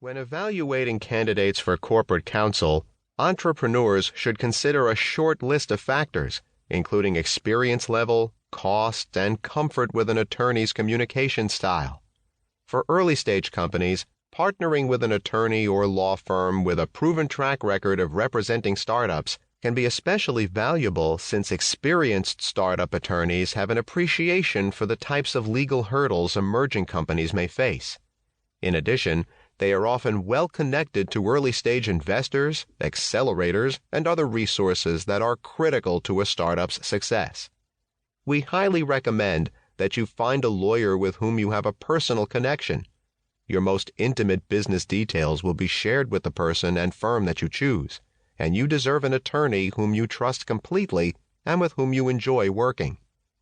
When evaluating candidates for corporate counsel, entrepreneurs should consider a short list of factors, including experience level, cost, and comfort with an attorney's communication style. For early-stage companies, partnering with an attorney or law firm with a proven track record of representing startups can be especially valuable since experienced startup attorneys have an appreciation for the types of legal hurdles emerging companies may face. In addition, they are often well connected to early-stage investors, accelerators, and other resources that are critical to a startup's success. We highly recommend that you find a lawyer with whom you have a personal connection. Your most intimate business details will be shared with the person and firm that you choose, and you deserve an attorney whom you trust completely and with whom you enjoy working.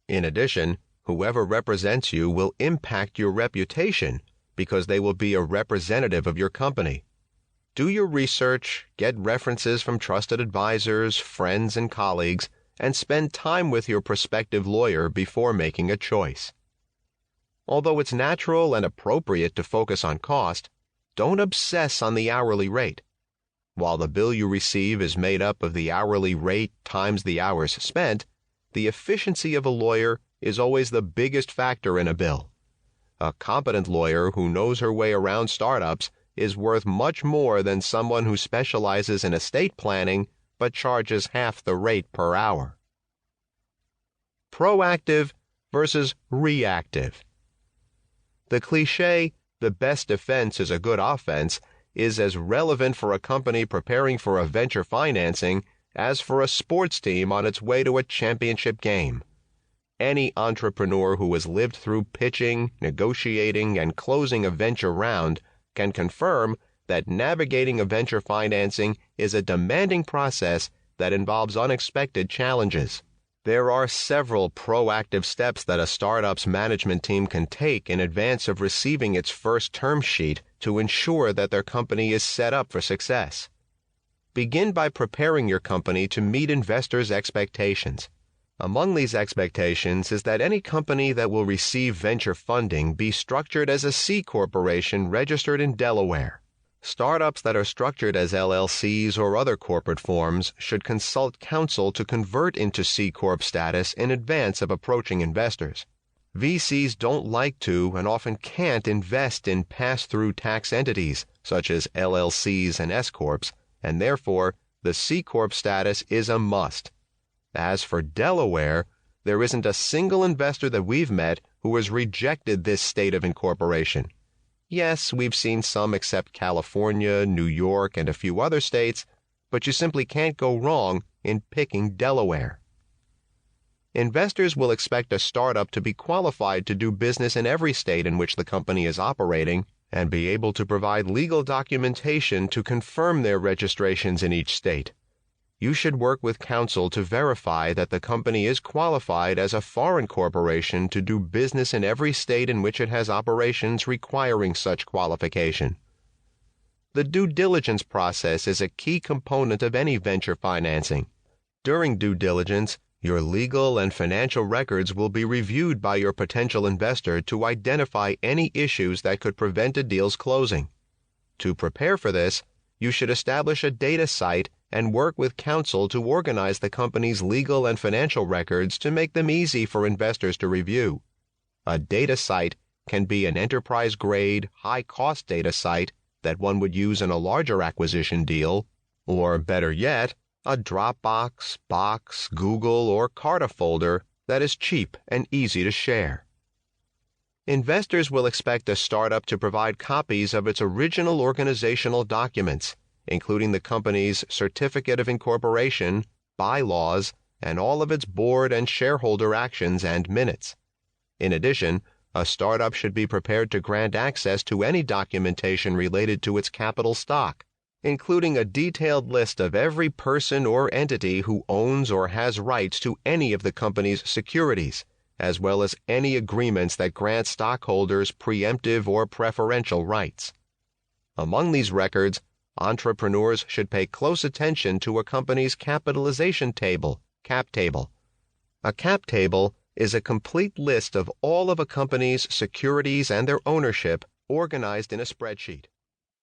In addition, whoever represents you will impact your reputation because they will be a representative of your company. Do your research, get references from trusted advisors, friends, and colleagues, and spend time with your prospective lawyer before making a choice. Although it's natural and appropriate to focus on cost, don't obsess on the hourly rate. While the bill you receive is made up of the hourly rate times the hours spent, the efficiency of a lawyer is always the biggest factor in a bill. A competent lawyer who knows her way around startups is worth much more than someone who specializes in estate planning but charges half the rate per hour. Proactive versus reactive. The cliché, "the best defense is a good offense," is as relevant for a company preparing for a venture financing as for a sports team on its way to a championship game. Any entrepreneur who has lived through pitching, negotiating, and closing a venture round can confirm that navigating a venture financing is a demanding process that involves unexpected challenges. There are several proactive steps that a startup's management team can take in advance of receiving its first term sheet to ensure that their company is set up for success. Begin by preparing your company to meet investors' expectations. Among these expectations is that any company that will receive venture funding be structured as a C corporation registered in Delaware. Startups that are structured as LLCs or other corporate forms should consult counsel to convert into C Corp status in advance of approaching investors. VCs don't like to and often can't invest in pass-through tax entities such as LLCs and S Corps, and therefore the C Corp status is a must. As for Delaware, there isn't a single investor that we've met who has rejected this state of incorporation. Yes, we've seen some accept California, New York, and a few other states, but you simply can't go wrong in picking Delaware. Investors will expect a startup to be qualified to do business in every state in which the company is operating and be able to provide legal documentation to confirm their registrations in each state. You should work with counsel to verify that the company is qualified as a foreign corporation to do business in every state in which it has operations requiring such qualification. The due diligence process is a key component of any venture financing. During due diligence, your legal and financial records will be reviewed by your potential investor to identify any issues that could prevent a deal's closing. To prepare for this, you should establish a data site and work with counsel to organize the company's legal and financial records to make them easy for investors to review. A data site can be an enterprise-grade, high-cost data site that one would use in a larger acquisition deal, or better yet, a Dropbox, Box, Google, or Carta folder that is cheap and easy to share. Investors will expect a startup to provide copies of its original organizational documents, including the company's certificate of incorporation, bylaws, and all of its board and shareholder actions and minutes. In addition, a startup should be prepared to grant access to any documentation related to its capital stock, including a detailed list of every person or entity who owns or has rights to any of the company's securities, as well as any agreements that grant stockholders preemptive or preferential rights. Among these records, entrepreneurs should pay close attention to a company's capitalization table, cap table. A cap table is a complete list of all of a company's securities and their ownership organized in a spreadsheet.